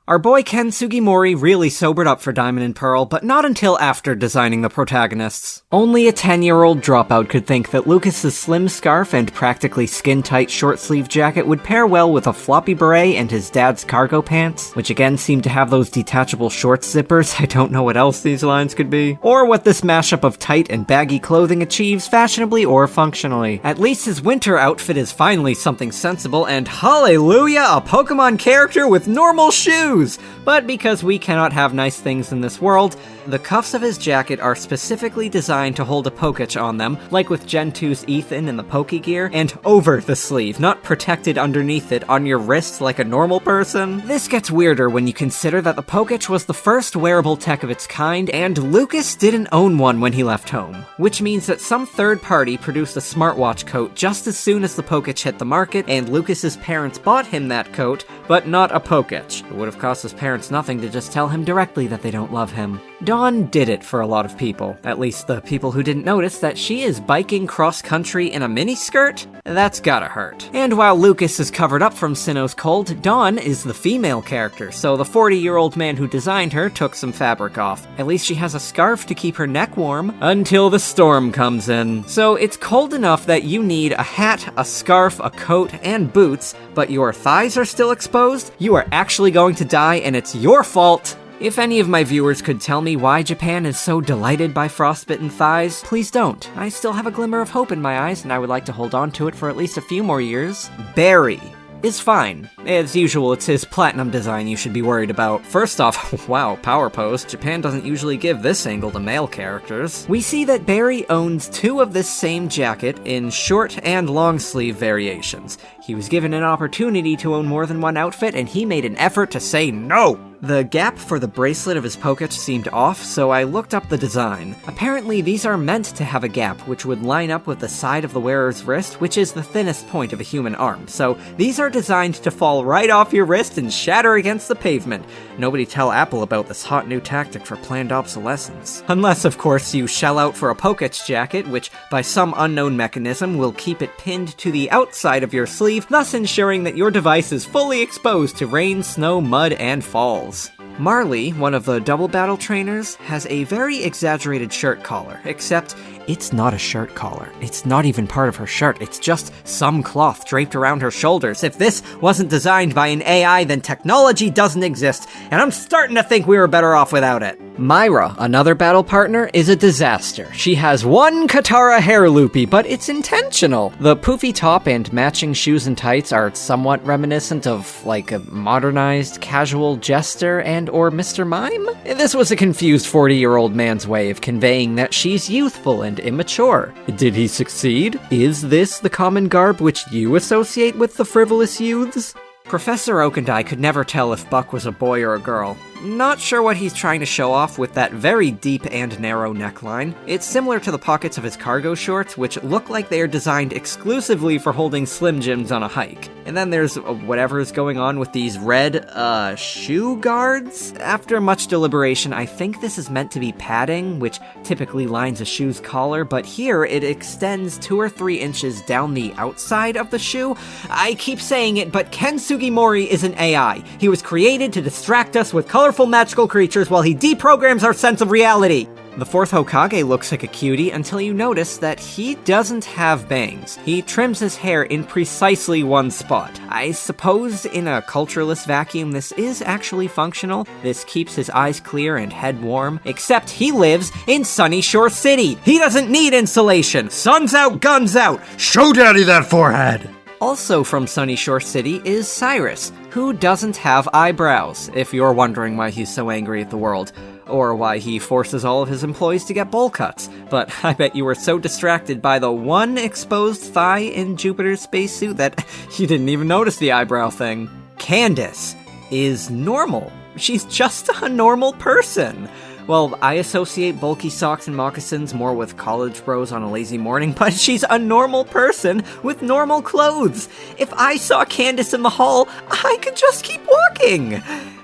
Our boy Ken Sugimori really sobered up for Diamond and Pearl, but not until after designing the protagonists. Only a 10-year-old dropout could think that Lucas's slim scarf and practically skin-tight short-sleeve jacket would pair well with a floppy beret and his dad's cargo pants, which again seemed to have those detachable shorts zippers. I don't know what else these lines could be. Or what this mashup of tight and baggy clothing achieves fashionably or functionally. At least his winter outfit is finally something sensible, and hallelujah, a Pokemon character with normal shoes! But because we cannot have nice things in this world, the cuffs of his jacket are specifically designed to hold a Poketch on them, like with Gen 2's Ethan in the Pokegear, and over the sleeve, not protected underneath it on your wrist like a normal person. This gets weirder when you consider that the Poketch was the first wearable tech of its kind, and Lucas didn't own one when he left home, which means that some third party produced a smartwatch coat just as soon as the Poketch hit the market, and Lucas's parents bought him that coat, but not a Poketch. It would have cost his parents nothing to just tell him directly that they don't love him. Dawn did it for a lot of people, at least the people who didn't notice that she is biking cross-country in a miniskirt. That's gotta hurt. And while Lucas is covered up from Sinnoh's cold, Dawn is the female character, so the 40-year-old man who designed her took some fabric off. At least she has a scarf to keep her neck warm, until the storm comes in. So it's cold enough that you need a hat, a scarf, a coat, and boots, but your thighs are still exposed? You are actually going to die, and it's your fault! If any of my viewers could tell me why Japan is so delighted by frostbitten thighs, please don't. I still have a glimmer of hope in my eyes, and I would like to hold on to it for at least a few more years. Barry is fine. As usual, it's his platinum design you should be worried about. First off, wow, power pose. Japan doesn't usually give this angle to male characters. We see that Barry owns two of this same jacket in short and long sleeve variations. He was given an opportunity to own more than one outfit, and he made an effort to say no! The gap for the bracelet of his Poketch seemed off, so I looked up the design. Apparently, these are meant to have a gap, which would line up with the side of the wearer's wrist, which is the thinnest point of a human arm. So, these are designed to fall right off your wrist and shatter against the pavement. Nobody tell Apple about this hot new tactic for planned obsolescence. Unless, of course, you shell out for a Poketch jacket, which, by some unknown mechanism, will keep it pinned to the outside of your sleeve, thus ensuring that your device is fully exposed to rain, snow, mud, and falls. Marley, one of the double battle trainers, has a very exaggerated shirt collar, except it's not a shirt collar. It's not even part of her shirt. It's just some cloth draped around her shoulders. If this wasn't designed by an AI, then technology doesn't exist, and I'm starting to think we were better off without it. Myra, another battle partner, is a disaster. She has one Katara hair loopy, but it's intentional. The poofy top and matching shoes and tights are somewhat reminiscent of, like, a modernized casual jester and or Mr. Mime. This was a confused 40-year-old man's way of conveying that she's youthful and immature. Did he succeed? Is this the common garb which you associate with the frivolous youths? Professor Oak and I could never tell if Buck was a boy or a girl. Not sure what he's trying to show off with that very deep and narrow neckline. It's similar to the pockets of his cargo shorts, which look like they are designed exclusively for holding Slim Jims on a hike. And then there's whatever is going on with these red, shoe guards? After much deliberation, I think this is meant to be padding, which typically lines a shoe's collar, but here it extends 2 or 3 inches down the outside of the shoe. I keep saying it, but Ken Sugimori is an AI. He was created to distract us with colorful magical creatures while he deprograms our sense of reality. The 4th Hokage looks like a cutie until you notice that he doesn't have bangs. He trims his hair in precisely one spot. I suppose in a cultureless vacuum this is actually functional. This keeps his eyes clear and head warm, except he lives in Sunny Shore City. He doesn't need insulation. Sun's out, guns out. Show daddy that forehead. Also from Sunny Shore City is Cyrus, who doesn't have eyebrows, if you're wondering why he's so angry at the world, or why he forces all of his employees to get bowl cuts. But I bet you were so distracted by the one exposed thigh in Jupiter's spacesuit that you didn't even notice the eyebrow thing. Candace is normal. She's just a normal person. Well, I associate bulky socks and moccasins more with college bros on a lazy morning, but she's a normal person with normal clothes. If I saw Candace in the hall, I could just keep walking.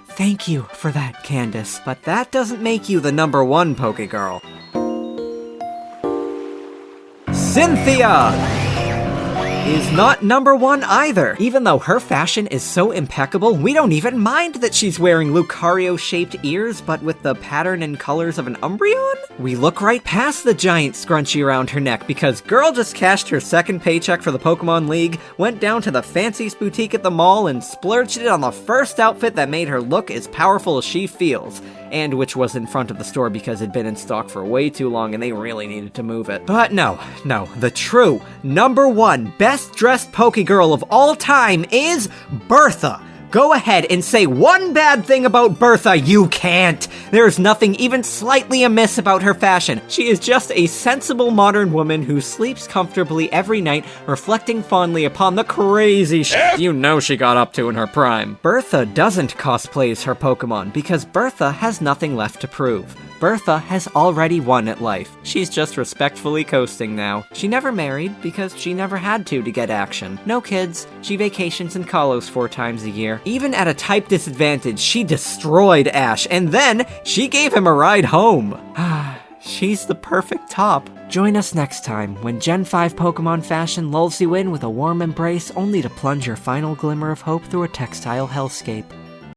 Thank you for that, Candace, but that doesn't make you the #1 Pokegirl. Cynthia! is not number 1 either. Even though her fashion is so impeccable, we don't even mind that she's wearing Lucario-shaped ears, but with the pattern and colors of an Umbreon? We look right past the giant scrunchie around her neck because girl just cashed her second paycheck for the Pokemon League, went down to the fanciest boutique at the mall, and splurged it on the first outfit that made her look as powerful as she feels, and which was in front of the store because it'd been in stock for way too long and they really needed to move it. But no, the true number 1 best dressed Pokegirl of all time is Bertha. Go ahead and say one bad thing about Bertha. You can't. There's nothing even slightly amiss about her fashion. She is just a sensible modern woman who sleeps comfortably every night, reflecting fondly upon the crazy shit you know she got up to in her prime. Bertha doesn't cosplay as her Pokemon because Bertha has nothing left to prove. Bertha has already won at life. She's just respectfully coasting now. She never married because she never had to get action. No kids. She vacations in Kalos 4 times a year. Even at a type disadvantage, she destroyed Ash, and then she gave him a ride home. She's the perfect top. Join us next time when Gen 5 Pokemon fashion lulls you in with a warm embrace only to plunge your final glimmer of hope through a textile hellscape.